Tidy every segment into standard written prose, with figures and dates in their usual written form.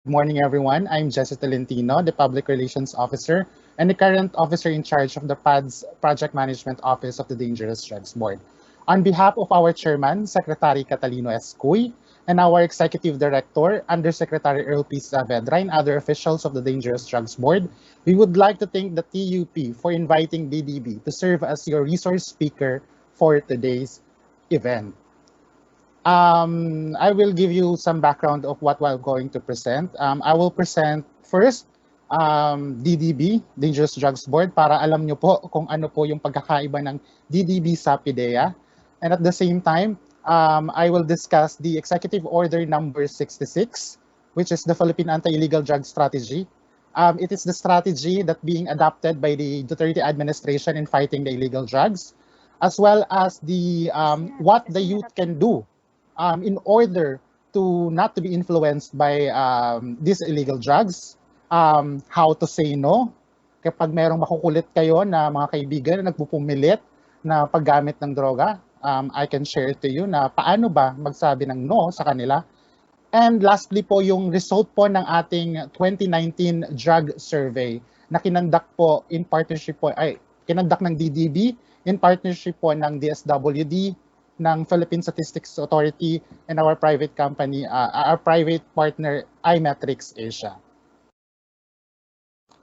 Good morning, everyone. I'm Jesse Tolentino, the Public Relations Officer and the current officer in charge of the PADS Project Management Office of the Dangerous Drugs Board. On behalf of our Chairman, Secretary Catalino S. Cuy, and our Executive Director, Undersecretary Earl P. Saavedra, and other officials of the Dangerous Drugs Board, we would like to thank the TUP for inviting DDB to serve as your resource speaker for today's event. I will give you some background of what we're going to present. I will present first DDB, Dangerous Drugs Board, para alam nyo po kung ano po yung pagkakaiba ng DDB sa PIDEA. And at the same time, I will discuss the Executive Order number 66, which is the Philippine Anti-Illegal Drug Strategy. It is the strategy that being adopted by the Duterte administration in fighting the illegal drugs, as well as the what the youth can do in order to not to be influenced by these illegal drugs, how to say no, kapag merong makukulit kayo na mga kaibigan na nagpupumilit na paggamit ng droga, I can share to you na paano ba magsabi ng no sa kanila. And lastly po, yung result po ng ating 2019 drug survey na kinandak po in partnership po, kinandak ng DDB in partnership po ng DSWD, ng Philippine Statistics Authority, and our private company, our private partner, iMetrics Asia.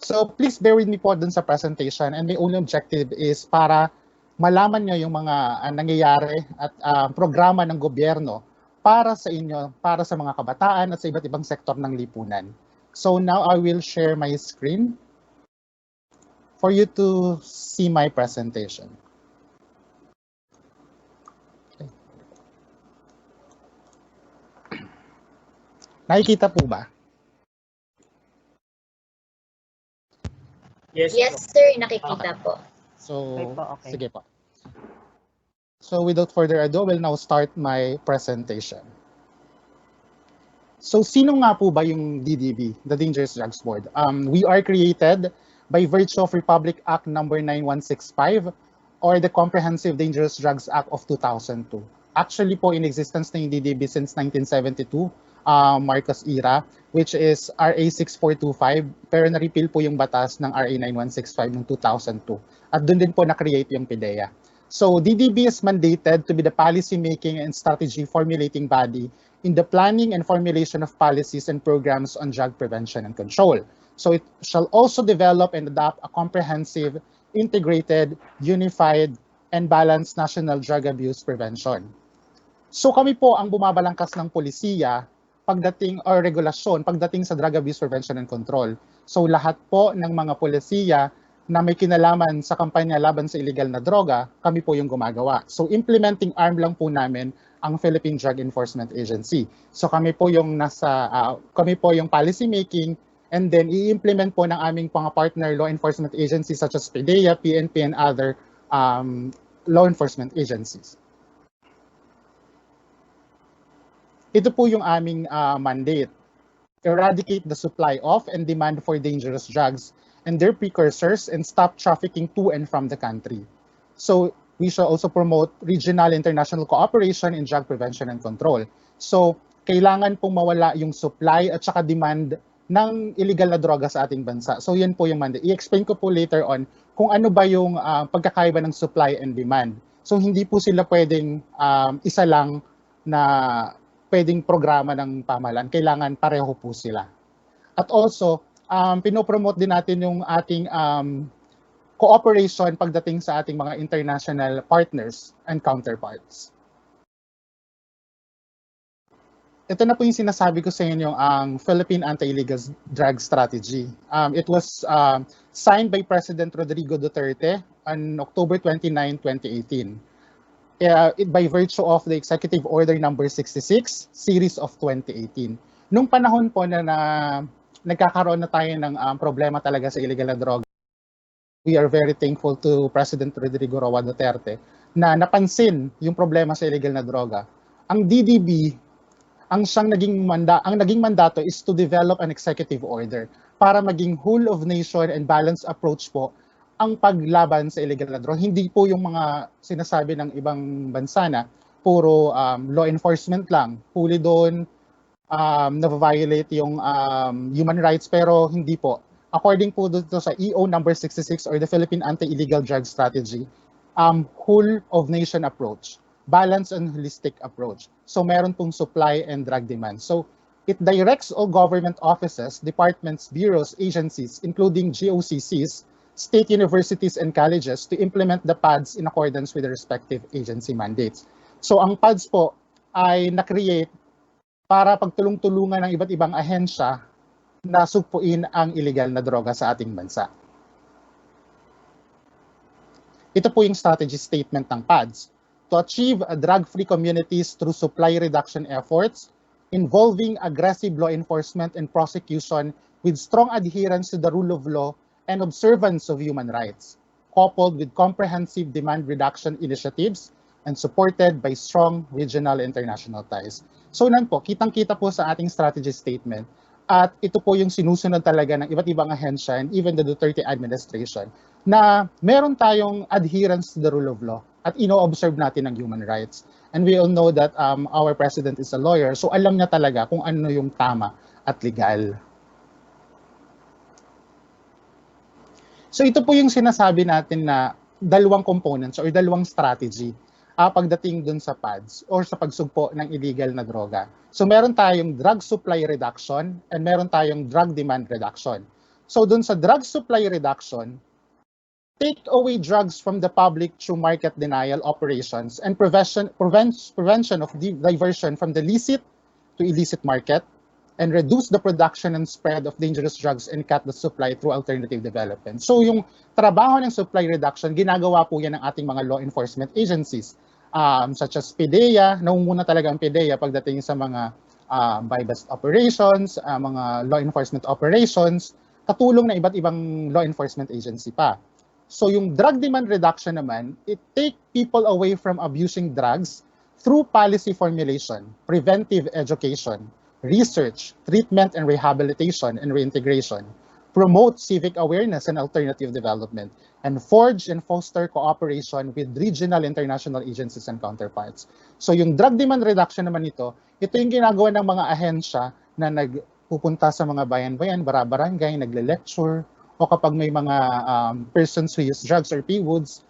So please bear with me po dun sa presentation, and my only objective is para malaman nyo yung mga nangyayari at programa ng gobyerno para sa inyo, para sa mga kabataan at sa iba't ibang sektor ng lipunan. So now I will share my screen for you to see my presentation. Okay. Nakikita po ba? Yes, sir, nakikita po. So, Okay. sige po. So without further ado, we'll now start my presentation. So sino nga po ba yung DDB, the Dangerous Drugs Board? We are created by virtue of Republic Act number 9165 or the Comprehensive Dangerous Drugs Act of 2002. Actually po, in existence na yung DDB since 1972, Marcos era, which is RA 6425, pero na-repeal po yung batas ng RA 9165 noong 2002. At doon din po na-create yung PIDEA. So DDB is mandated to be the policy-making and strategy formulating body in the planning and formulation of policies and programs on drug prevention and control. So it shall also develop and adopt a comprehensive, integrated, unified, and balanced national drug abuse prevention. So kami po ang bumabalangkas ng polisiya pagdating or regulasyon pagdating sa drug abuse prevention and control. So lahat po ng mga polisiya na may kinalaman sa kampanya laban sa illegal na droga, kami po yung gumagawa. So implementing arm lang po namin ang Philippine Drug Enforcement Agency. So kami po yung kami po yung policy making, and then i-implement po ng aming mga partner law enforcement agencies such as PIDEA, PNP, and other law enforcement agencies. Ito po yung aming mandate. Eradicate the supply of and demand for dangerous drugs and their precursors and stop trafficking to and from the country. So we shall also promote regional international cooperation in drug prevention and control. So kailangan pong mawala yung supply at saka demand ng illegal na droga sa ating bansa. So yan po yung mandate. I-explain ko po later on kung ano ba yung pagkakaiba ng supply and demand. So hindi po sila pwedeng isa lang na pwedeng programa ng pamahalaan. Kailangan pareho po sila. At also, pinopromote din natin yung ating cooperation pagdating sa ating mga international partners and counterparts. Ito na po yung sinasabi ko sa inyo ang Philippine Anti-Illegal Drug Strategy. It was signed by President Rodrigo Duterte on October 29, 2018. By virtue of the Executive Order number 66, series of 2018. Nung panahon po na nagkakaroon na tayo ng problema talaga sa illegal na droga, we are very thankful to President Rodrigo Roa Duterte na napansin yung problema sa illegal na droga. Ang DDB, ang naging mandato is to develop an executive order para maging whole of nation and balanced approach po ang paglaban sa illegal na droga. Hindi po yung mga sinasabi ng ibang bansa na puro law enforcement lang, huli doon, na-violate yung human rights, pero hindi po. According po dito sa EO number 66 or the Philippine Anti-Illegal Drug Strategy, whole of nation approach, balanced and holistic approach. So meron pong supply and drug demand. So it directs all government offices, departments, bureaus, agencies, including GOCCs, state universities and colleges to implement the PADS in accordance with the respective agency mandates. So ang PADS po ay na-create para pagtulong-tulungan ng iba't ibang ahensya na sugpuin ang illegal na droga sa ating bansa. Ito po yung strategy statement ng PADS. To achieve drug-free communities through supply reduction efforts, involving aggressive law enforcement and prosecution with strong adherence to the rule of law and observance of human rights, coupled with comprehensive demand reduction initiatives and supported by strong regional and international ties. So nan po, kitang-kita po sa ating strategy statement at ito po yung sinusunod talaga ng iba't ibang ahensya and even the Duterte administration na meron tayong adherence to the rule of law at ino-observe natin ang human rights. And we all know that our president is a lawyer, so alam niya talaga kung ano yung tama at legal. So ito po yung sinasabi natin na dalawang components or dalawang strategy pagdating dun sa PADS or sa pagsugpo ng illegal na droga. So meron tayong drug supply reduction and meron tayong drug demand reduction. So dun sa drug supply reduction, take away drugs from the public through market denial operations and prevention of diversion from the licit to illicit market, and reduce the production and spread of dangerous drugs and cut the supply through alternative development. So yung trabaho ng supply reduction, ginagawa po yan ng ating mga law enforcement agencies, such as PDEA. Naunguna talaga ang PDEA pagdating sa mga buy-bust operations, mga law enforcement operations, katulong na iba't ibang law enforcement agency pa. So yung drug demand reduction naman, it take people away from abusing drugs through policy formulation, preventive education, research, treatment and rehabilitation and reintegration, promote civic awareness and alternative development, and forge and foster cooperation with regional international agencies and counterparts. So yung drug demand reduction naman ito yung ginagawa ng mga ahensya na nagpupunta sa mga bayan-bayan, barangay, nagle-lecture, o kapag may mga persons who use drugs or PWOODs,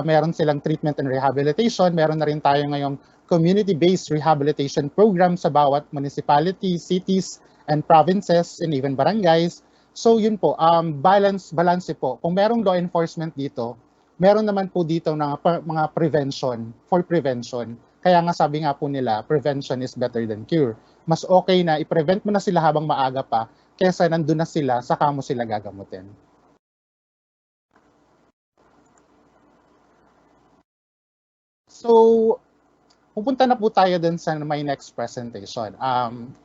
meron silang treatment and rehabilitation. Meron na rin tayo ngayong community-based rehabilitation program sa bawat municipality, cities, and provinces, and even barangays. So yun po, balance po. Kung merong law enforcement dito, meron naman po dito ng mga prevention. Kaya nga sabi nga po nila, prevention is better than cure. Mas okay na i-prevent mo na sila habang maaga pa, kaysa nandun na sila, saka mo sila gagamutin. So, pupunta na po tayo dun sa my next presentation.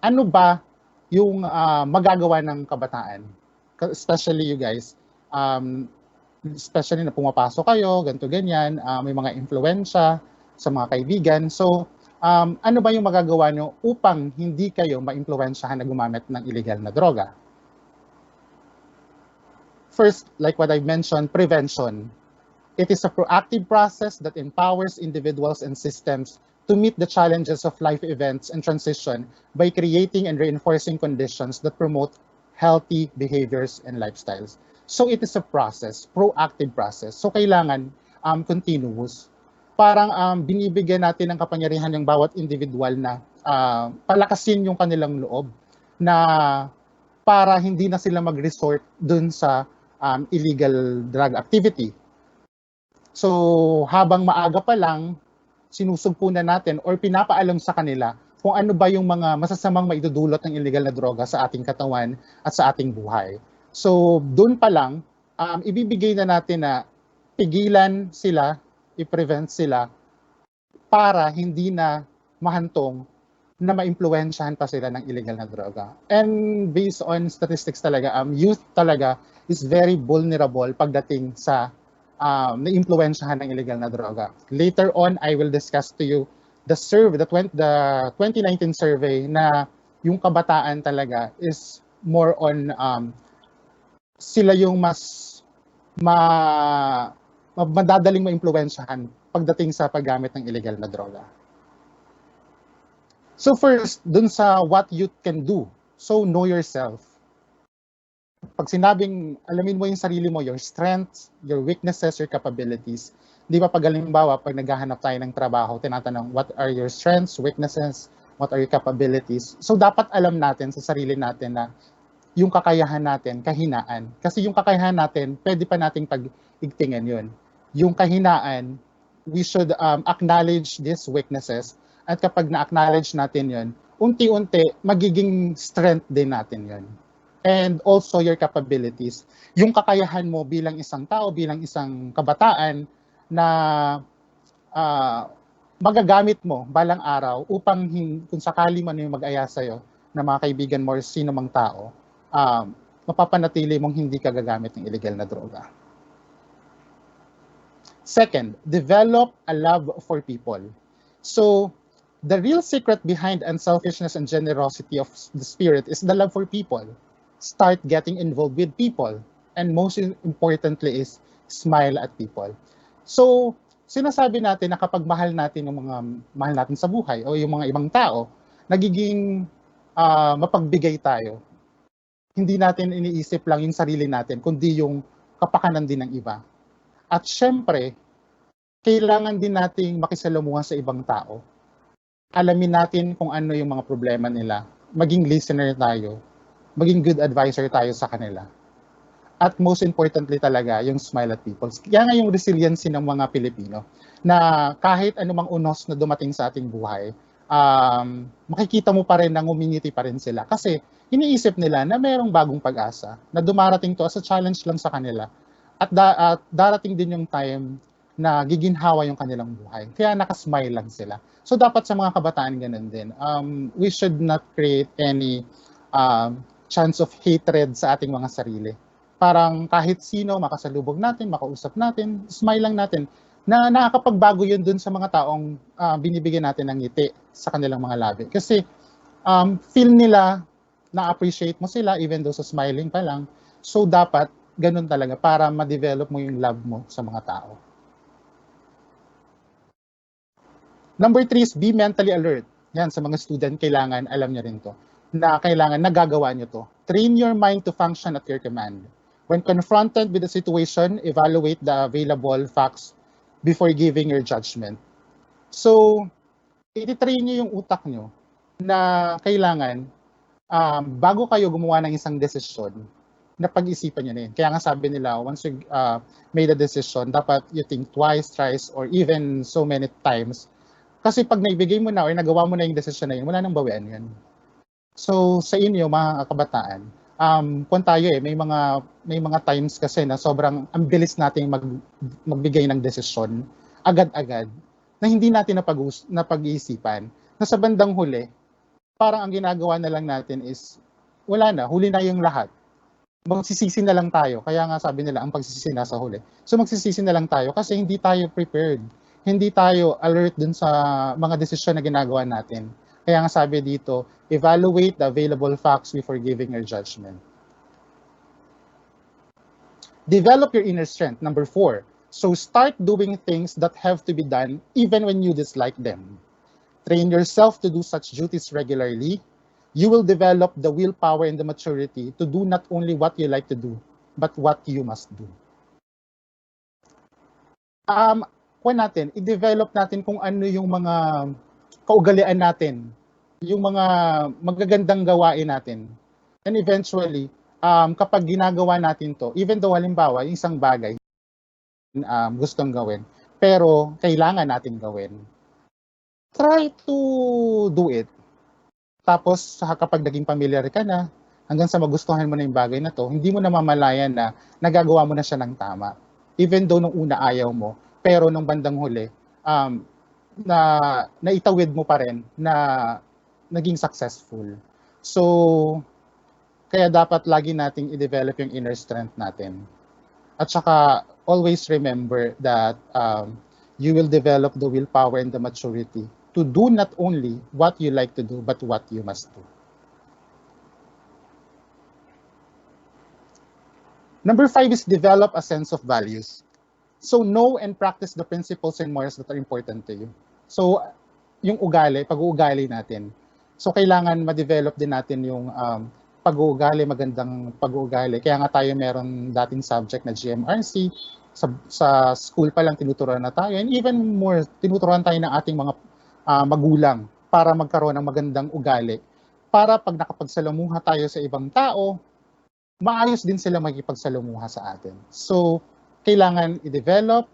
Ano ba yung magagawa ng kabataan? Especially you guys, especially na pumapasok kayo, ganito ganyan, may mga influensya sa mga kaibigan. So, ano ba yung magagawa nyo upang hindi kayo ma-influensyahan na gumamit ng illegal na droga? First, like what I mentioned, prevention. It is a proactive process that empowers individuals and systems to meet the challenges of life events and transition by creating and reinforcing conditions that promote healthy behaviors and lifestyles. So it is a process, proactive process. So kailangan continuous. Parang binibigyan natin ng kapangyarihan ng bawat individual na palakasin yung kanilang loob na para hindi na sila mag-resort dun sa illegal drug activity. So habang maaga pa lang, sinusugpo na natin or pinapaalam sa kanila kung ano ba yung mga masasamang maidudulot ng illegal na droga sa ating katawan at sa ating buhay. So doon pa lang, ibibigay na natin na pigilan sila, i-prevent sila para hindi na mahantong na ma-impluwensyahan pa sila ng illegal na droga. And based on statistics talaga, youth talaga is very vulnerable pagdating sa na-impluwensyahan ng illegal na droga. Later on, I will discuss to you the 2019 survey na yung kabataan talaga is more on sila yung mas madadaling ma-impluwensyahan pagdating sa paggamit ng illegal na droga. So first, dun sa what you can do. So know yourself. Pag sinabing alamin mo yung sarili mo, your strengths, your weaknesses, your capabilities. Di ba pag halimbawa, pag naghahanap tayo ng trabaho, tinatanong, what are your strengths, weaknesses, what are your capabilities? So dapat alam natin sa sarili natin na yung kakayahan natin, kahinaan. Kasi yung kakayahan natin, pwede pa nating pag-igtingan yun. Yung kahinaan, we should acknowledge these weaknesses. At kapag na-acknowledge natin yun, unti-unti, magiging strength din natin yun. And also your capabilities. Yung kakayahan mo bilang isang tao, bilang isang kabataan na magagamit mo balang araw upang kung sakali man yung mag-aya sa'yo na mga kaibigan mo or sino mang tao, mapapanatili mong hindi ka gagamit ng illegal na droga. Second, develop a love for people. So, the real secret behind unselfishness and generosity of the spirit is the love for people. Start getting involved with people. And most importantly is smile at people. So, sinasabi natin na kapag mahal natin yung mga mahal natin sa buhay o yung mga ibang tao, nagiging mapagbigay tayo. Hindi natin iniisip lang yung sarili natin, kundi yung kapakanan din ng iba. At syempre, kailangan din nating makisalamuha sa ibang tao. Alamin natin kung ano yung mga problema nila. Maging listener tayo. Maging good advisor tayo sa kanila. At most importantly talaga, yung smile at people. Kaya nga yung resiliency ng mga Pilipino, na kahit anumang unos na dumating sa ating buhay, makikita mo pa rin na ngumingiti pa rin sila. Kasi iniisip nila na mayroong bagong pag-asa, na dumarating to as a challenge lang sa kanila. At darating din yung time na giginhawa yung kanilang buhay. Kaya nakasmile lang sila. So dapat sa mga kabataan ganun din. We should not create any chance of hatred sa ating mga sarili. Parang kahit sino, makasalubog natin, makausap natin, smile lang natin. Na nakakapagbago yun dun sa mga taong binibigyan natin ng ngiti sa kanilang mga labi. Kasi feel nila, na-appreciate mo sila even though sa smiling pa lang. So dapat ganun talaga para ma-develop mo yung love mo sa mga tao. Number 3 is be mentally alert. Yan, sa mga student, kailangan alam nyo rin to. Na kailangan nagagawa nyo to. Train your mind to function at your command. When confronted with a situation, evaluate the available facts before giving your judgment. So, ititrain nyo yung utak nyo na kailangan, bago kayo gumawa ng isang desisyon, na pag-isipan nyo na yun. Kaya nga sabi nila, once you made a decision, dapat you think twice, thrice, or even so many times. Kasi pag naibigay mo na or nagawa mo na yung desisyon na yun, wala nang bawian yun. So, sa inyo, mga kabataan, kung tayo may mga times kasi na sobrang ang bilis nating magbigay ng desisyon agad-agad na hindi natin napag-iisipan. Na sa bandang huli, parang ang ginagawa na lang natin is wala na, huli na yung lahat. Magsisisi na lang tayo. Kaya nga sabi nila, ang pagsisisi nasa huli. So magsisisi na lang tayo kasi hindi tayo prepared. Hindi tayo alert dun sa mga desisyon na ginagawa natin. Kaya nga sabi dito, evaluate the available facts before giving your judgment. Develop your inner strength. Number 4. So start doing things that have to be done even when you dislike them. Train yourself to do such duties regularly. You will develop the willpower and the maturity to do not only what you like to do, but what you must do. I-develop natin kung ano yung mga kaugalian natin, yung mga magagandang gawain natin. And eventually, kapag ginagawa natin to, even though halimbawa, yung isang bagay gustong gawin, pero kailangan natin gawin, try to do it. Tapos kapag naging familiar ka na, hanggang sa magustuhan mo na yung bagay na to, hindi mo na mamalayan na nagagawa mo na siya ng tama. Even though nung una ayaw mo, pero nung bandang huli, na naitawid mo pa rin na naging successful. So, kaya dapat lagi nating i-develop yung inner strength natin. At saka, always remember that you will develop the willpower and the maturity to do not only what you like to do, but what you must do. Number 5 is develop a sense of values. So know and practice the principles and morals that are important to you. So yung ugali, pag-uugali natin, So kailangan ma-develop din natin yung pag-uugali, magandang pag-uugali. Kaya nga tayo meron dating subject na GMRC. Sa school pa lang tinuturuan na tayo. And even more, tinuturuan tayo ng ating mga magulang para magkaroon ng magandang ugali. Para pag nakapagsalamuha tayo sa ibang tao, maayos din sila makipagsalamuha sa atin. So, kailangan i-develop,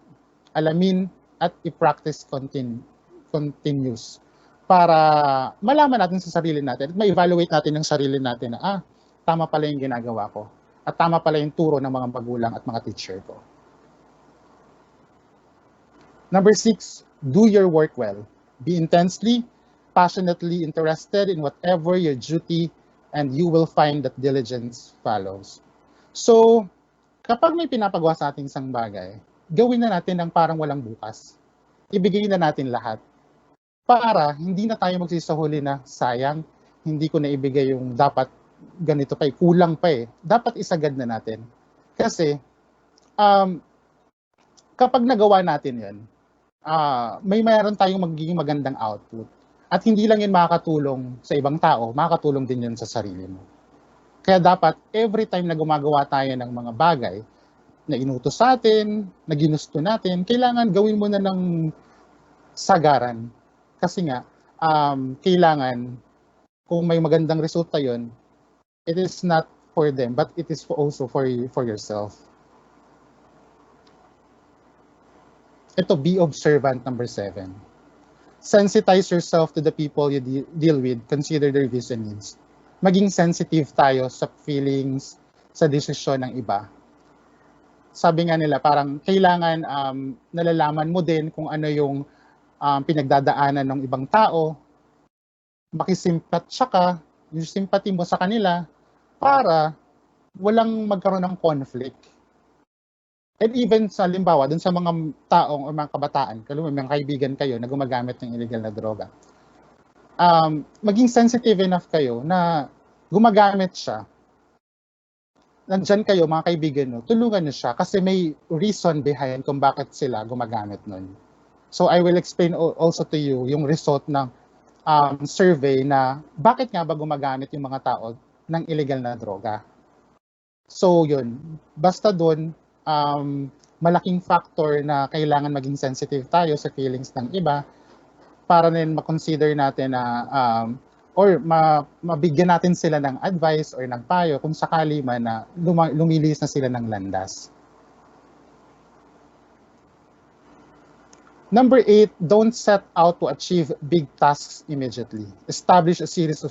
alamin, at i-practice continuous para malaman natin sa sarili natin at ma-evaluate natin ng sarili natin na tama pala yung ginagawa ko at tama pala yung turo ng mga magulang at mga teacher ko. Number 6, do your work well. Be intensely, passionately interested in whatever your duty and you will find that diligence follows. So, kapag may pinapagawa sa ating isang bagay, gawin na natin ng parang walang bukas. Ibigay na natin lahat. Para hindi na tayo magsisahuli na sayang, hindi ko na ibigay yung dapat ganito pa, kulang pa eh. Dapat isagad na natin. Kasi, kapag nagawa natin yan, may mayroon tayong magiging magandang output. At hindi lang yun makakatulong sa ibang tao, makakatulong din yun sa sarili mo. Kaya dapat, every time na gumagawa tayo ng mga bagay na inutos sa atin, na ginusto natin, kailangan gawin mo na ng sagaran. Kasi nga, kailangan, kung may magandang resulta yun, it is not for them, but it is also for yourself. Ito, be observant, number 7. Sensitize yourself to the people you deal with, consider their views and needs. Maging sensitive tayo sa feelings, sa desisyon ng iba. Sabi nga nila, parang kailangan nalalaman mo din kung ano yung pinagdadaanan ng ibang tao, makisimpatya ka, yung sympathy mo sa kanila, para walang magkaroon ng conflict. And even sa limbawa, dun sa mga taong o mga kabataan, mga kaibigan kayo na gumagamit ng illegal na droga, maging sensitive enough kayo na gumagamit siya. Nandyan kayo, mga kaibigan nyo, tulungan nyo siya kasi may reason behind kung bakit sila gumagamit nun. So I will explain also to you yung result ng survey na bakit nga ba gumagamit yung mga tao ng illegal na droga. So yun, basta dun, malaking factor na kailangan maging sensitive tayo sa feelings ng iba para rin ma-consider natin na or mabigyan natin sila ng advice or ng payo kung sakali man na lumilis na sila ng landas. Number 8, don't set out to achieve big tasks immediately. Establish a series of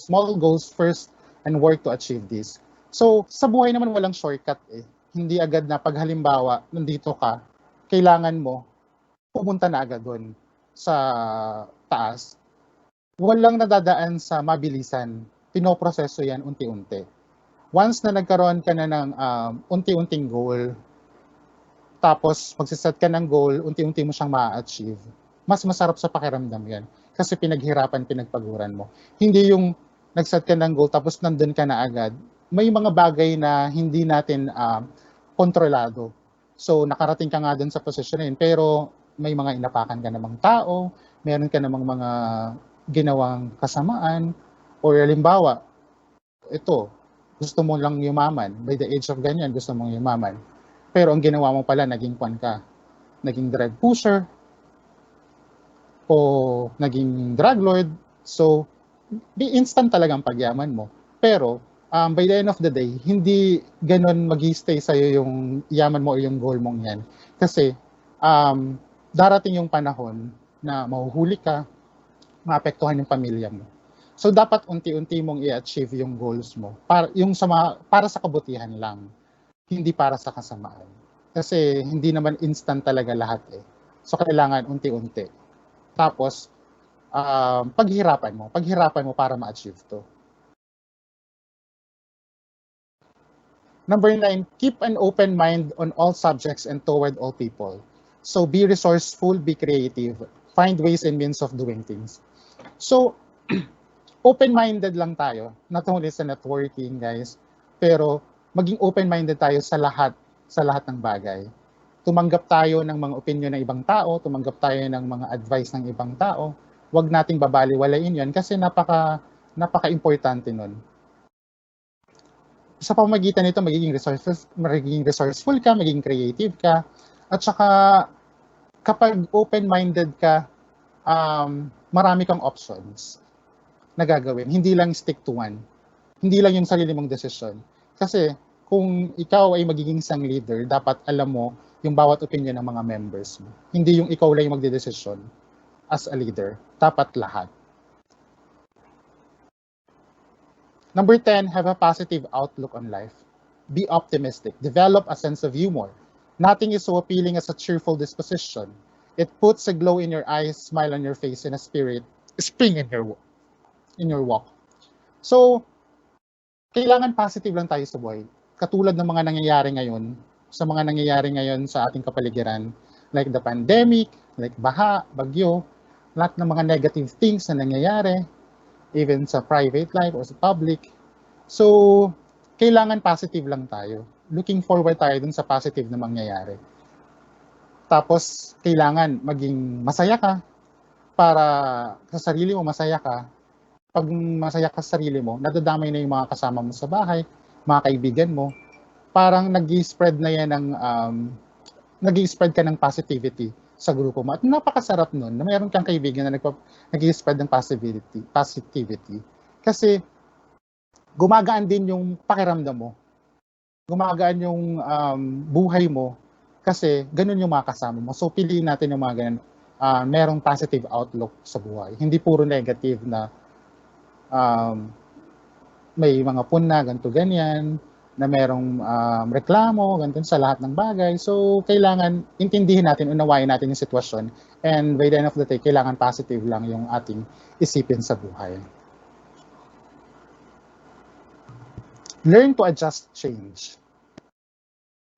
small goals first and work to achieve this. So, sa buhay naman walang shortcut eh. Hindi agad na pag halimbawa, nandito ka, kailangan mo pumunta na agad doon sa taas. Walang nadadaan sa mabilisan. Pinoproseso yan unti-unti. Once na nagkaroon ka na ng unti-unting goal, tapos magsiset ka ng goal, unti-unti mo siyang ma-achieve, mas masarap sa pakiramdam yan. Kasi pinaghirapan, pinagpaguran mo. Hindi yung nagset ka ng goal, tapos nandun ka na agad. May mga bagay na hindi natin kontrolado. So, nakarating ka nga dun sa posisyon na yun, pero may mga inapakan ka namang tao, meron ka namang mga ginawang kasamaan, or halimbawa, ito, gusto mo lang yumaman, by the age of ganyan, gusto mong yumaman. Pero ang ginawa mo pala, naging naging drug pusher, o naging drug lord. So, instant talagang pagyaman mo. Pero, by the end of the day, hindi ganun mag-stay sa'yo yung yaman mo o yung goal mong yan. Kasi, darating yung panahon na mahuhuli ka, maapektuhan yung pamilya mo. So, dapat unti-unti mong i-achieve yung goals mo. Para sa kabutihan lang. Hindi para sa kasamaan. Kasi hindi naman instant talaga lahat eh. So kailangan unti-unti. Tapos, paghirapan mo para ma-achieve to. Number 9, keep an open mind on all subjects and toward all people. So be resourceful, be creative, find ways and means of doing things. So, open-minded lang tayo, not only sa networking guys, pero maging open-minded tayo sa lahat ng bagay. Tumanggap tayo ng mga opinion ng ibang tao, tumanggap tayo ng mga advice ng ibang tao, wag nating babaliwalain yun kasi napaka-importante nun. Sa pamamagitan nito, magiging resourceful ka, magiging creative ka, at saka kapag open-minded ka, marami kang options na gagawin. Hindi lang stick to one. Hindi lang yung sarili mong desisyon. Kasi kung ikaw ay magiging isang leader, dapat alam mo yung bawat opinion ng mga members mo. Hindi yung ikaw lang yung magdedesisyon as a leader. Dapat lahat. Number 10, have a positive outlook on life. Be optimistic. Develop a sense of humor. Nothing is so appealing as a cheerful disposition. It puts a glow in your eyes, smile on your face, and a spring in your walk. So, kailangan positive lang tayo sa buhay. Katulad ng mga nangyayari ngayon, sa ating kapaligiran, like the pandemic, like baha, bagyo, lahat ng mga negative things na nangyayari, even sa private life or sa public. So, kailangan positive lang tayo. Looking forward tayo dun sa positive na mangyayari. Tapos, kailangan maging masaya ka para sa sarili mo masaya ka. Pag masaya ka sa sarili mo, nadadamay na yung mga kasama mo sa bahay, mga kaibigan mo. Parang nag-i-spread na yan nag-i-spread ka ng positivity sa grupo mo. At napakasarap nun na mayroon kang kaibigan na nag-i-spread ng positivity. Kasi gumagaan din yung pakiramdam mo. Gumagaan yung buhay mo kasi ganun yung mga kasama mo. So piliin natin yung mga ganun. Merong positive outlook sa buhay. Hindi puro negative na may mga puna, ganito ganyan, na merong reklamo, ganito sa lahat ng bagay. So, kailangan intindihin natin, unawain natin yung sitwasyon. And by the end of the day, kailangan positive lang yung ating isipin sa buhay. Learn to adjust change.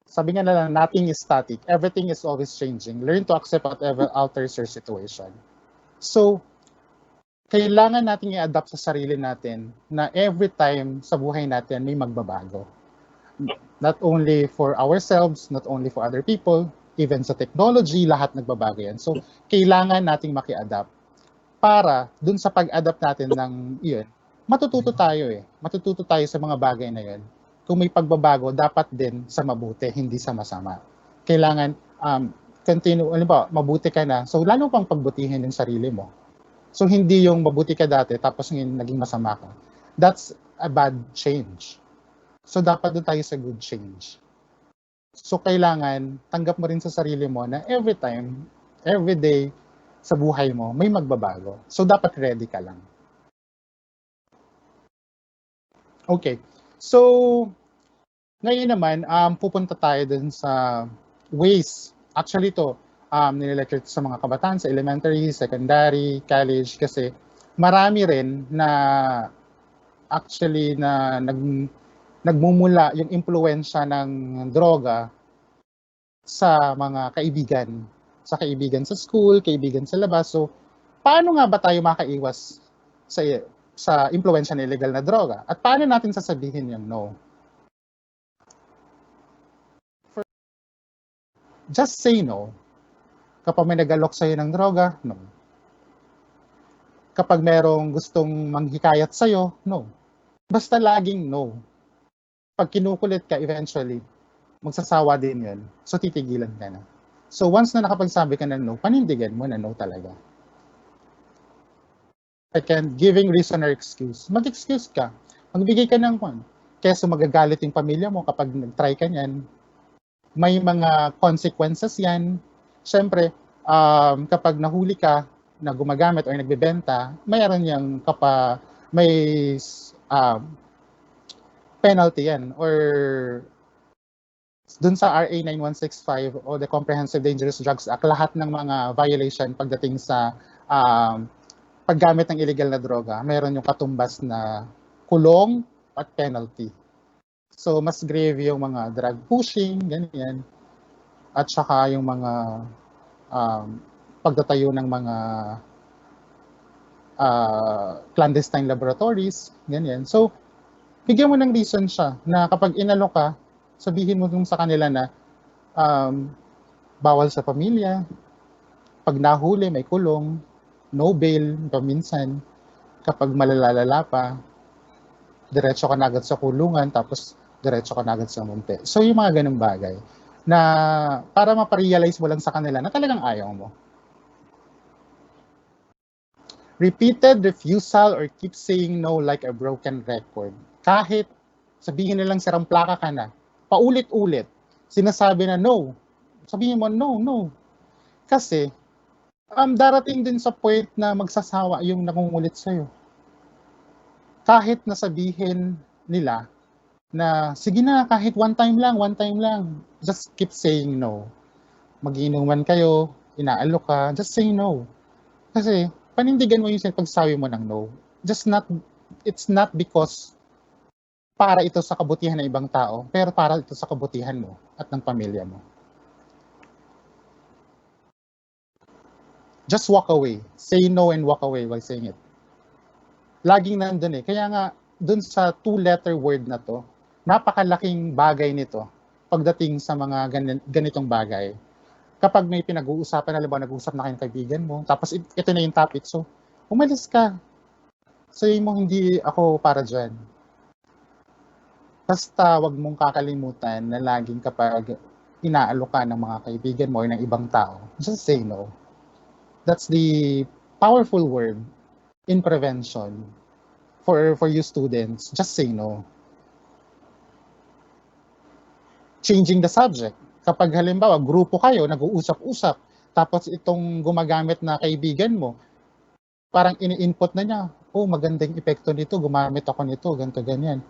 Sabi nga nila, nothing is static. Everything is always changing. Learn to accept whatever alters your situation. So, kailangan natin i-adapt sa sarili natin na every time sa buhay natin may magbabago. Not only for ourselves, not only for other people, even sa technology, lahat nagbabago yan. So, kailangan nating maki-adapt para dun sa pag-adapt natin ng iyon, matututo tayo Matututo tayo sa mga bagay na yun. Kung may pagbabago, dapat din sa mabuti, hindi sa masama. Kailangan, mabuti ka na. So, lalo pang pagbutihin yung sarili mo. So, hindi yung mabuti ka dati, tapos ngayon naging masama ka. That's a bad change. So, dapat doon tayo sa good change. So, kailangan, tanggap mo rin sa sarili mo na every time, every day, sa buhay mo, may magbabago. So, dapat ready ka lang. Okay. So, ngayon naman, pupunta tayo dun sa ways. Actually, nilecture sa mga kabataan sa elementary, secondary, college kasi marami rin na actually na nagmumula yung impluwensya ng droga sa mga kaibigan. Sa kaibigan sa school, kaibigan sa labas. So, paano nga ba tayo makaiwas sa impluwensya ng illegal na droga? At paano natin sasabihin yung no? Just say no. Kapag may nag-alok sa'yo ng droga, no. Kapag merong gustong manghikayat sa'yo, no. Basta laging no. Pag kinukulit ka, eventually, magsasawa din yun. So, titigilan ka na. So, once na nakapagsabi ka ng no, panindigan mo na no talaga. Second, giving reason or excuse. Mag-excuse ka. Magbigay ka ng kung. Kesa magagalit yung pamilya mo kapag nag-try ka niyan. May mga consequences yan. Siyempre, kapag nahuli ka na gumagamit o nagbebenta, mayroon yung may penalty yan. Or dun sa RA 9165 o the Comprehensive Dangerous Drugs Act, lahat ng mga violation pagdating sa paggamit ng illegal na droga, mayroon yung katumbas na kulong at penalty. So, mas grave yung mga drug pushing, ganyan. At saka yung mga pagtatayo ng mga clandestine laboratories, ganyan. So, bigyan mo ng reason siya na kapag inalo ka, sabihin mo dun sa kanila na bawal sa pamilya, pag nahuli, may kulong, no bail, paminsan, kapag malalala pa, diretso ka na agad sa kulungan, tapos diretso ka na agad sa munti. So yung mga ganung bagay, na para maparealize mo lang sa kanila na talagang ayaw mo. Repeated refusal or keep saying no like a broken record. Kahit sabihin nilang sirang plaka ka na, paulit-ulit, sinasabi na no, sabihin mo no, no. Kasi darating din sa point na magsasawa yung nangungulit sa'yo. Kahit na sabihin nila na sige na, kahit one time lang, just keep saying no. Mag-iinuman kayo, inaalok ka, just say no. Kasi panindigan mo yung pagsabi mo ng no. It's not because para ito sa kabutihan ng ibang tao, pero para ito sa kabutihan mo at ng pamilya mo. Just walk away. Say no and walk away while saying it. Laging nandun eh. Kaya nga, dun sa 2-letter word na to, napakalaking bagay nito pagdating sa mga ganitong bagay. Kapag may pinag-uusapan, alam mo, nag-uusap na kayong kaibigan mo, tapos ito na yung topic, so umalis ka. Sabihin mo, hindi ako para dyan. Basta wag mong kakalimutan na laging kapag inaalok ka ng mga kaibigan mo o ng ibang tao, just say no. That's the powerful word in prevention for you students. Just say no. Changing the subject. Kapag halimbawa, grupo kayo, nag-uusap-usap, tapos itong gumagamit na kaibigan mo, parang ini-input na niya, oh, magandang epekto nito, gumamit ako nito, ganito, ganyan.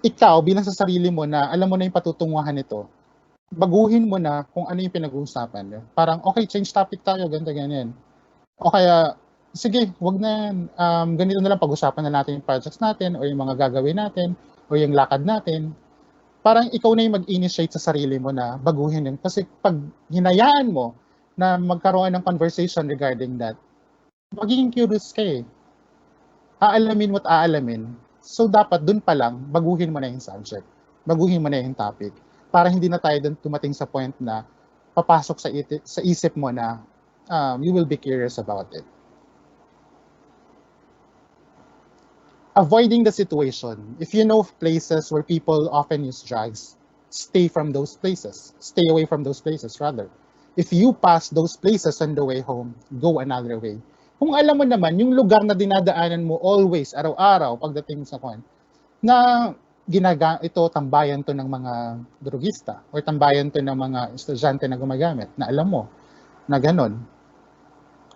Ikaw, bilang sa sarili mo na alam mo na yung patutunguhan nito, baguhin mo na kung ano yung pinag-uusapan. Parang, okay, change topic tayo, ganito, ganyan. O kaya, sige, wag na, ganito na lang, pag-usapan na natin yung projects natin, o yung mga gagawin natin, o yung lakad natin. Parang ikaw na yung mag-initiate sa sarili mo na baguhin yun. Kasi pag hinayaan mo na magkaroon ng conversation regarding that, magiging curious ka eh. Aalamin mo at aalamin. So dapat dun pa lang, baguhin mo na yung subject. Baguhin mo na yung topic. Para hindi na tayo dun tumating sa point na papasok sa isip mo na you will be curious about it. Avoiding the situation. If you know places where people often use drugs, stay from those places. Stay away from those places, rather. If you pass those places on the way home, go another way. Kung alam mo naman, yung lugar na dinadaanan mo always, araw-araw, pagdating sa kwan, na ito, tambayan to ng mga drogista or tambayan to ng mga estudyante na gumagamit, na alam mo, na ganun.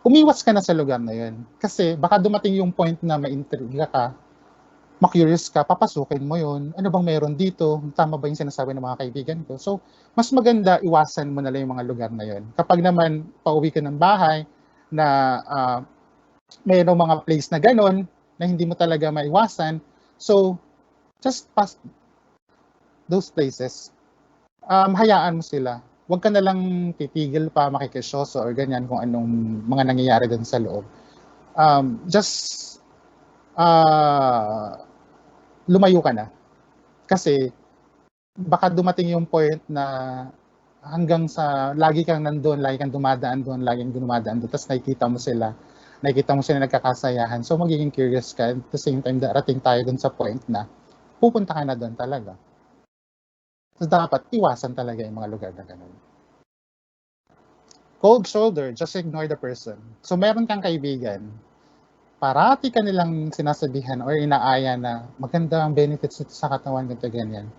Umiwas ka na sa lugar na yun. Kasi baka dumating yung point na ma-intriga ka, ma-curious ka, papasukin mo yun. Ano bang meron dito? Tama ba yung sinasabi ng mga kaibigan ko? So, mas maganda iwasan mo na lang yung mga lugar na yun. Kapag naman pauwi ka ng bahay na mayroong mga place na ganun, na hindi mo talaga maiwasan, so, just pass those places. Hayaan mo sila. Huwag ka na lang titigil pa, makikisyoso or ganyan kung anong mga nangyayari dun sa loob. Just lumayo ka na. Kasi baka dumating yung point na hanggang sa lagi kang nandun, lagi kang dumadaan doon, tapos nakikita mo sila nagkakasayahan. So magiging curious ka. At the same time, darating tayo dun sa point na pupunta ka na doon talaga. So dapat iwasan talaga yung mga lugar na ganun. Cold shoulder, just ignore the person. So meron kang kaibigan, parati ka nilang sinasabihan or inaaya na maganda ang benefits nito sa katawan, ganito, ganyan.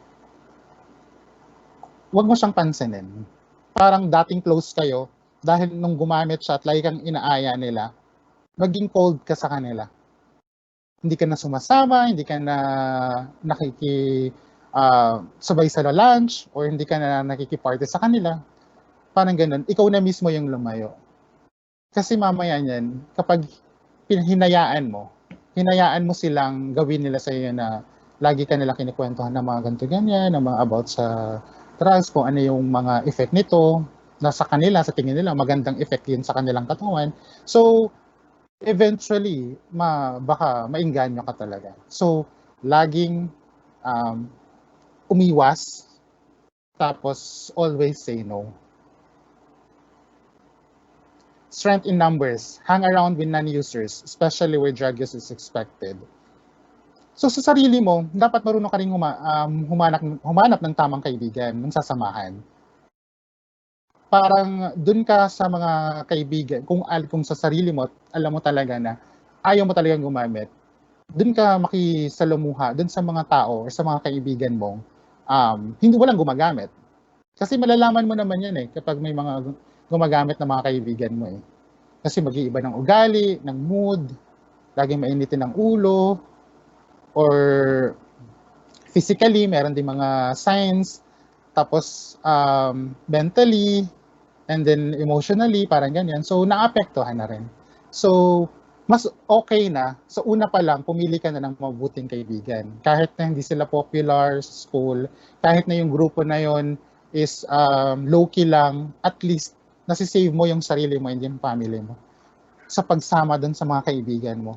Huwag mo siyang pansinin. Parang dating close kayo, dahil nung gumamit siya at lagi kang inaaya nila, maging cold ka sa kanila. Hindi ka na sumasama, hindi ka na sabay sa lunch, or hindi ka na nakikiparty sa kanila. Parang ganun, ikaw na mismo yung lumayo. Kasi mamaya niyan, kapag hinayaan mo silang gawin nila sa iyo na lagi ka nila kinikwentuhan ng mga ganito ganyan, ng mga about sa drugs, kung ano yung mga effect nito, na sa kanila, sa tingin nila, magandang effect yun sa kanilang katawan. So, eventually, baka mainganyo ka talaga. So, laging umiwas, tapos always say no. Strength in numbers. Hang around with non-users, especially where drug use is expected. So sa sarili mo, dapat marunong ka rin humanap ng tamang kaibigan, ng sasamahan. Parang dun ka sa mga kaibigan, kung sa sarili mo, alam mo talaga na ayaw mo talagang gumamit, dun ka makisalamuha dun sa mga tao or sa mga kaibigan mo, hindi walang gumagamit. Kasi malalaman mo naman yan kapag may mga gumagamit na mga kaibigan mo Kasi mag-iiba ng ugali, ng mood, laging mainitin ng ulo, or physically, meron din mga signs, tapos mentally, and then emotionally, parang ganyan. So, naapektuhan na rin. So, mas okay na, sa una pa lang, pumili ka na ng mabuting kaibigan. Kahit na hindi sila popular sa school, kahit na yung grupo na yon is low-key lang, at least, nasisave mo yung sarili mo and yung family mo sa pagsama dun sa mga kaibigan mo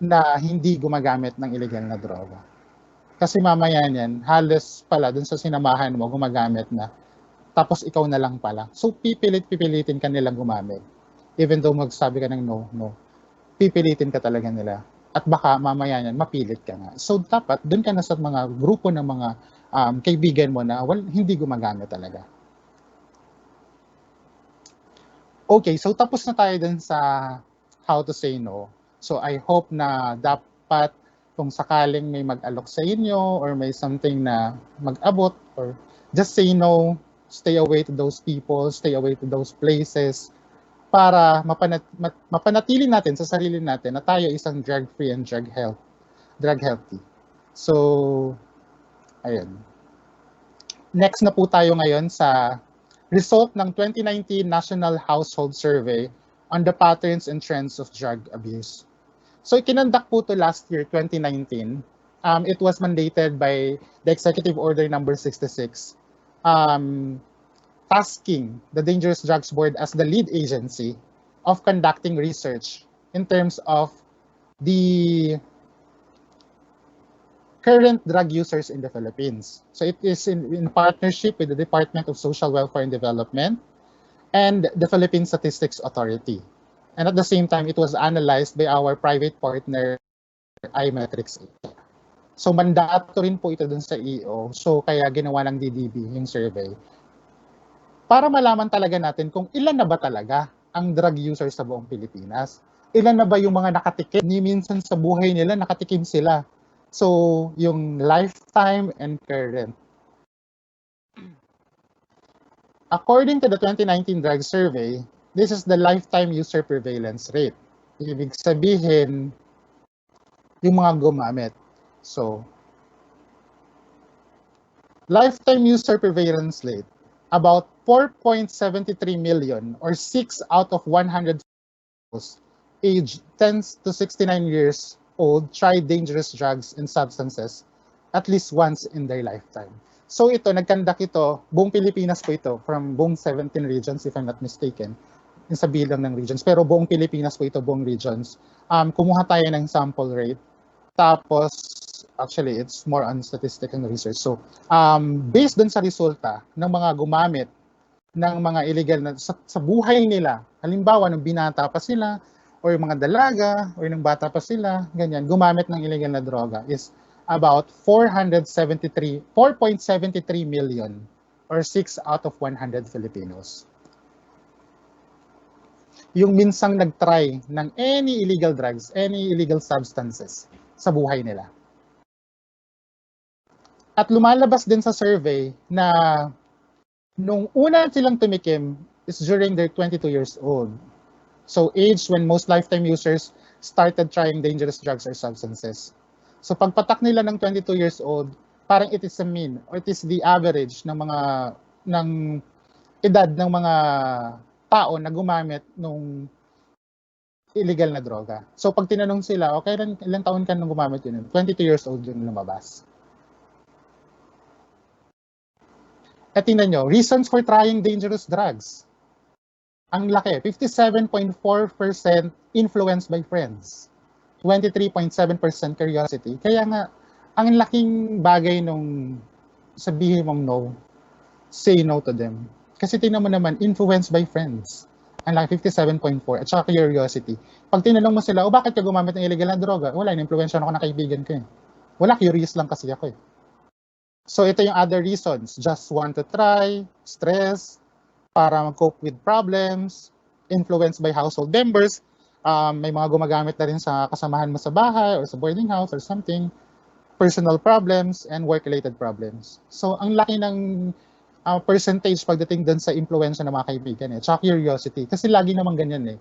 na hindi gumagamit ng illegal na droga. Kasi mamaya niyan, halos pala dun sa sinamahan mo, gumagamit na. Tapos ikaw na lang pala. So pipilitin ka nilang gumamit. Even though magsabi ka ng no. Pipilitin ka talaga nila. At baka mamaya niyan, mapilit ka nga. So dapat dun ka na sa mga grupo ng mga kaibigan mo na hindi gumagamit talaga. Okay, so tapos na tayo dun sa how to say no. So I hope na dapat kung sakaling may mag-alok sa inyo or may something na mag-abot or just say no, stay away to those people, stay away to those places para mapanatili natin sa sarili natin na tayo isang drug-free and drug-healthy. So, ayun. Next na po tayo ngayon sa result ng 2019 National Household Survey on the patterns and trends of drug abuse. So ikinandak po to last year, 2019. It was mandated by the Executive Order number 66, tasking the Dangerous Drugs Board as the lead agency of conducting research in terms of the current drug users in the Philippines. So it is in partnership with the Department of Social Welfare and Development and the Philippine Statistics Authority. And at the same time, it was analyzed by our private partner, iMetrics. So mandato rin po ito dun sa EO. So kaya ginawa ng DDB yung survey. Para malaman talaga natin kung ilan na ba talaga ang drug users sa buong Pilipinas. Ilan na ba yung mga nakatikim? Ni minsan sa buhay nila nakatikim sila. So yung lifetime and current. According to the 2019 drug survey, this is the lifetime user prevalence rate. Ibig sabihin, yung mga gumamit. So, lifetime user prevalence rate, about 4.73 million or 6 out of 100 aged 10 to 69 years old tried dangerous drugs and substances at least once in their lifetime. So ito, nagkandak ito, buong Pilipinas po ito, from buong 17 regions if I'm not mistaken, sa bilang ng regions. Pero buong Pilipinas po ito, buong regions. Kumuha tayo ng sample rate. Tapos, actually, it's more on statistics and research. So, based dun sa resulta ng mga gumamit ng mga illegal na sa buhay nila, halimbawa, nung binata pa sila, or yung mga dalaga, or nung bata pa sila, ganyan, gumamit ng illegal na droga is about 4.73 million or 6 out of 100 Filipinos. Yung minsang nag-try ng any illegal drugs, any illegal substances sa buhay nila. At lumalabas din sa survey na nung una silang tumikim is during their 22 years old. So age when most lifetime users started trying dangerous drugs or substances. So pagpatak nila ng 22 years old, parang it is a mean or it is the average ng edad ng mga tao na gumamit nung illegal na droga. So pag tinanong sila, okay, ilang taon ka nung gumamit yun? 22 years old yung lumabas. At tingnan nyo, reasons for trying dangerous drugs. Ang laki, 57.4% influenced by friends. 23.7% curiosity. Kaya nga, ang laking bagay nung sabihin mong no, say no to them. Kasi tingnan mo naman, influenced by friends. Ang laki, 57.4. At saka curiosity. Pag tinanong mo sila, bakit ka gumamit ng illegal na droga? Wala, in-influensya ako ng kaibigan ko eh. Wala, curious lang kasi ako eh. So ito yung other reasons. Just want to try, stress, para mag-cope with problems, influenced by household members. May mga gumagamit na rin sa kasamahan mo sa bahay or sa boarding house or something. Personal problems and work-related problems. So ang laki ng percentage pagdating dun sa influensya ng mga kaibigan eh. Tsaka curiosity. Kasi lagi naman ganyan eh.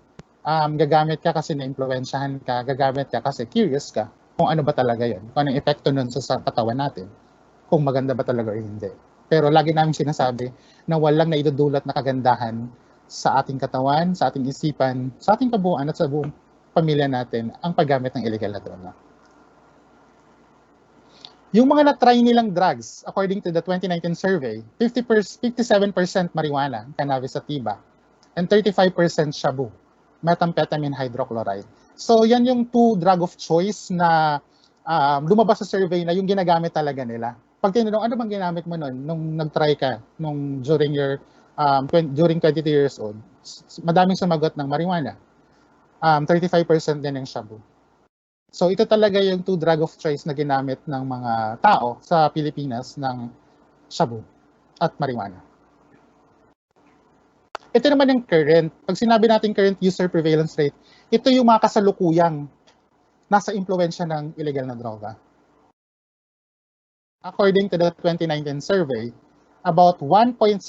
Gagamit ka kasi na-influensyahan ka, gagamit ka kasi curious ka kung ano ba talaga yun, kung anong epekto nun sa katawan natin, kung maganda ba talaga o hindi. Pero lagi namin sinasabi na walang naidudulot na kagandahan sa ating katawan, sa ating isipan, sa ating kabuuan at sa buong pamilya natin ang paggamit ng illegal na droga. Yung mga na-try nilang drugs, according to the 2019 survey, 57% marijuana, cannabis sativa, and 35% shabu, methamphetamine hydrochloride. So yan yung two drug of choice na lumabas sa survey na yung ginagamit talaga nila. Pag tinanong, ano bang ginamit mo nun nung nag-try ka during your during 22 years old? Madaming sumagot ng marijuana. 35% din ng shabu. So ito talaga yung two drug of choice na ginamit ng mga tao sa Pilipinas ng shabu at marijuana. Ito naman yung current. Pag sinabi natin current user prevalence rate, ito yung mga kasalukuyang nasa impluwensya ng illegal na droga. According to the 2019 survey, about 1.67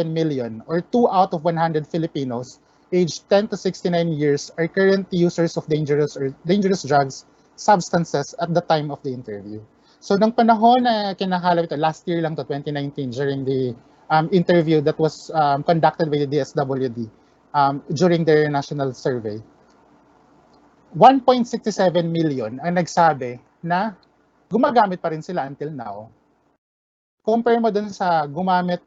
million or 2 out of 100 Filipinos aged 10 to 69 years are current users of dangerous drugs, substances at the time of the interview. So nung panahon na kinakalap ito, last year lang to, 2019, during the interview that was conducted by the DSWD during their national survey, 1.67 million ang nagsabi na gumagamit pa rin sila until now. Compare mo dun sa gumamit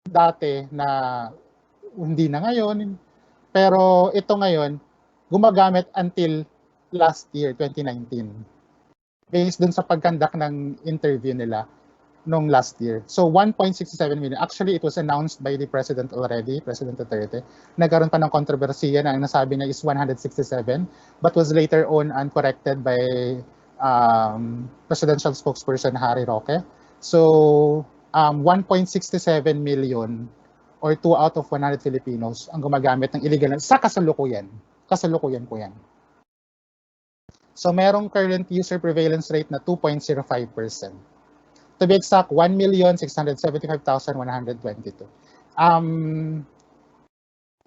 dati na hindi na ngayon, pero ito ngayon, gumagamit until last year, 2019. Based dun sa pag-conduct ng interview nila nung last year. So 1.67 million. Actually, it was announced by the President already, President Duterte. Nagkaroon pa ng kontrobersiya na ang nasabi niya is 167, but was later on uncorrected by presidential spokesperson Harry Roque. So 1.67 million or 2 out of 100 Filipinos ang gumagamit ng illegal sa kasalukuyan. Kasalukuyan po yan. So merong current user prevalence rate na 2.05%. To be exact, 1,675,122.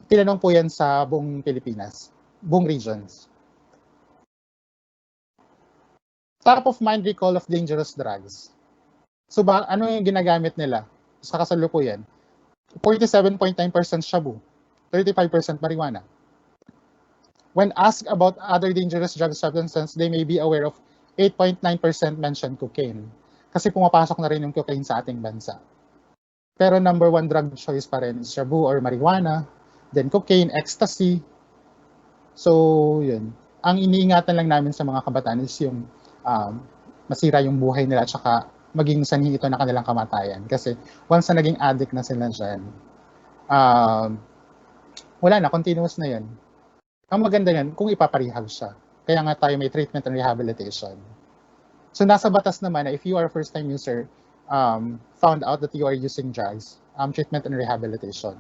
Tinanong po yan sa buong Pilipinas, buong regions. Top of mind recall of dangerous drugs. So ano yung ginagamit nila sa kasalukuyan? 47.9% shabu, 35% marijuana. When asked about other dangerous drug substances, they may be aware of 8.9% mentioned cocaine. Kasi pumapasok na rin yung cocaine sa ating bansa. Pero number one drug choice pa rin is shabu or marijuana, then cocaine, ecstasy. So yun. Ang iniingatan lang namin sa mga kabataan is yung masira yung buhay nila at saka maging sanhi ito na kanilang kamatayan. Kasi once na naging addict na sila dyan, wala na, continuous na yun. Ang maganda yan, kung ipaparehab siya. Kaya nga tayo may treatment and rehabilitation. So nasa batas naman na if you are a first-time user, found out that you are using drugs, treatment and rehabilitation.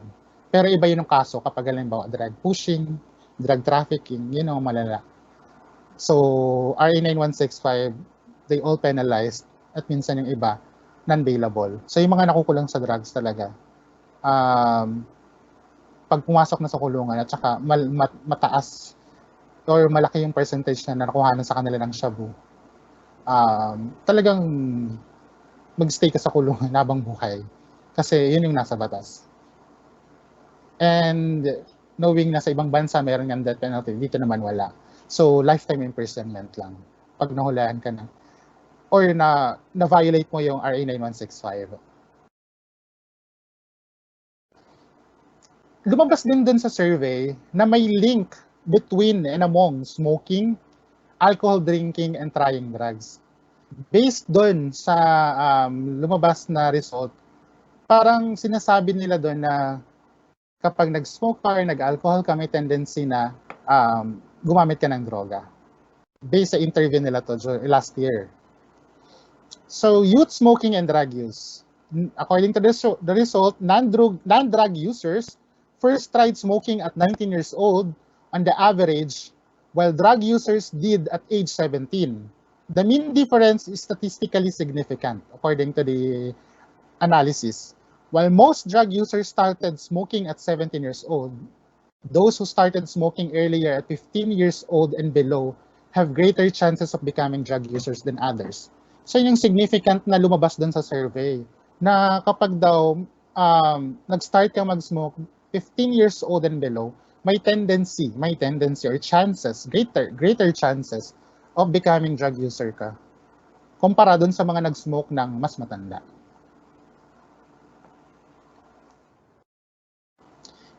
Pero iba yun ang kaso kapag halimbawa drug pushing, drug trafficking, yun ang malala. So RA 9165, they all penalized at minsan yung iba, non-bailable. So yung mga nakukulong sa drugs talaga, pag pumasok na sa kulungan at saka mataas or malaki yung percentage na nakuhanan sa kanila ng shabu, talagang mag-stay ka sa kulungan habang buhay. Kasi yun yung nasa batas. And knowing na sa ibang bansa meron ng death penalty, dito naman wala. So lifetime imprisonment lang pag nahulaan ka na or na-violate mo yung RA 9165. Lumabas din dun sa survey na may link between and among smoking, alcohol drinking, and trying drugs. Based dun sa lumabas na result, parang sinasabi nila dun na kapag nag-smoke ka or nag-alcohol ka, may tendency na gumamit ka ng droga. Based sa interview nila to last year. So, youth smoking and drug use. According to the result, non-drug users first tried smoking at 19 years old on the average, while drug users did at age 17. The mean difference is statistically significant, according to the analysis. While most drug users started smoking at 17 years old, those who started smoking earlier at 15 years old and below have greater chances of becoming drug users than others. So yung significant na lumabas dun sa survey, na kapag daw nag-start ka mag-smoke 15 years old and below, may tendency or chances, greater chances of becoming drug user ka kumpara dun sa mga nag-smoke ng mas matanda.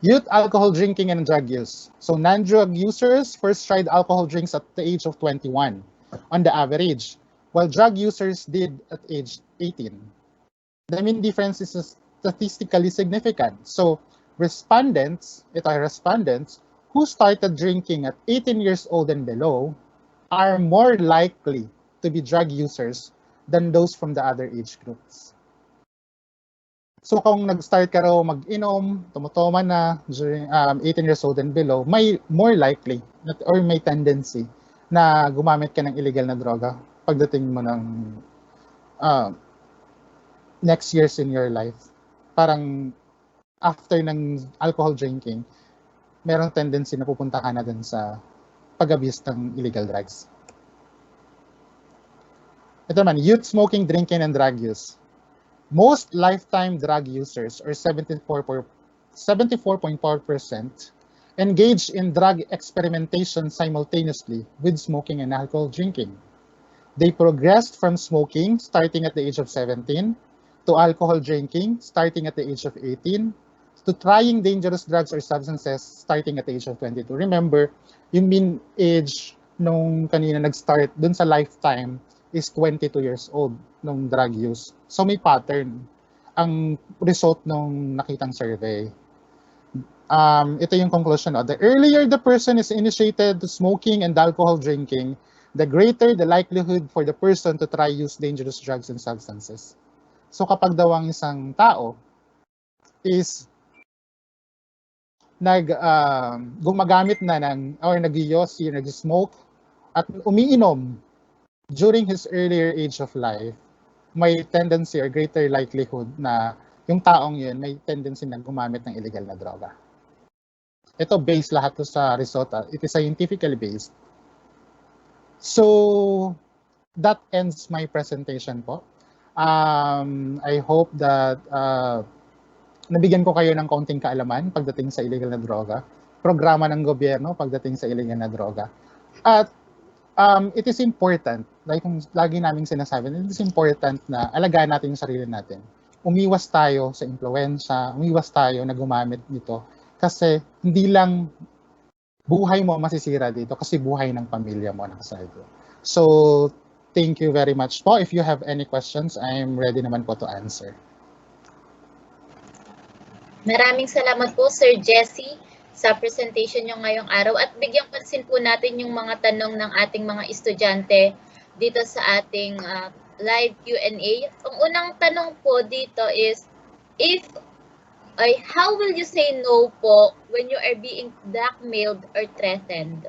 Youth alcohol drinking and drug use. So non-drug users first tried alcohol drinks at the age of 21 on the average, while drug users did at age 18. The mean difference is statistically significant. So respondents who started drinking at 18 years old and below are more likely to be drug users than those from the other age groups. So kung nag-start ka raw mag-inom, tumutoma na during 18 years old and below, may more likely or may tendency na gumamit ka ng illegal na droga pagdating mo ng next years in your life. Parang after ng alcohol drinking, merong tendency na pupunta ka na dun sa pag-abuse ng illegal drugs. Ito naman, youth smoking, drinking, and drug use. Most lifetime drug users, or 74.4%, engage in drug experimentation simultaneously with smoking and alcohol drinking. They progressed from smoking starting at the age of 17 to alcohol drinking starting at the age of 18 to trying dangerous drugs or substances starting at the age of 22. Remember, yung mean age nung kanina nag-start dun sa lifetime is 22 years old nung drug use. So may pattern ang result nung nakitang survey. Ito yung conclusion. The earlier the person is initiated to smoking and alcohol drinking, the greater the likelihood for the person to try use dangerous drugs and substances. So kapag daw ang isang tao is gumagamit na ng or nag-yosi, nag-smoke at umiinom during his earlier age of life, may tendency or greater likelihood na yung taong yun may tendency na gumamit ng illegal na droga. Ito based lahat to sa result. It is scientifically based. So that ends my presentation po. I hope that nabigyan ko kayo ng kaunting kaalaman pagdating sa illegal na droga, programa ng gobyerno pagdating sa illegal na droga. At it is important, like kung lagi naming sinasabi, it is important na alagaan natin yung sarili natin. Umiwas tayo sa impluwensya, umiwas tayo na gumamit nito kasi hindi lang buhay mo masisira dito kasi buhay ng pamilya mo nakasaldo. So, thank you very much po. If you have any questions, I'm ready naman po to answer. Maraming salamat po, Sir Jesse, sa presentation nyo ngayong araw at bigyang pansin po natin yung mga tanong ng ating mga estudyante dito sa ating live Q&A. Ang unang tanong po dito is, how will you say no po when you are being blackmailed or threatened?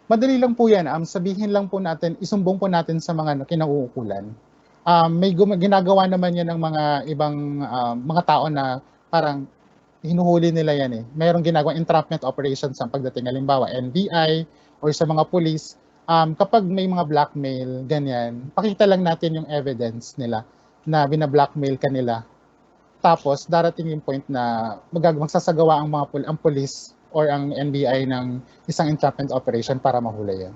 Madali lang po yan. Sabihin lang po natin, isumbong po natin sa mga kinauukulan. May ginagawa naman yan ng mga ibang mga tao na parang hinuhuli nila yan eh. Mayroong ginagawa entrapment operations ang pagdating, halimbawa NBI or sa mga police. Kapag may mga blackmail, ganyan, pakita lang natin yung evidence nila na binablackmail ka nila. Tapos darating yung point na magsasagawa ang police or ang NBI ng isang entrapment operation para mahuli yan.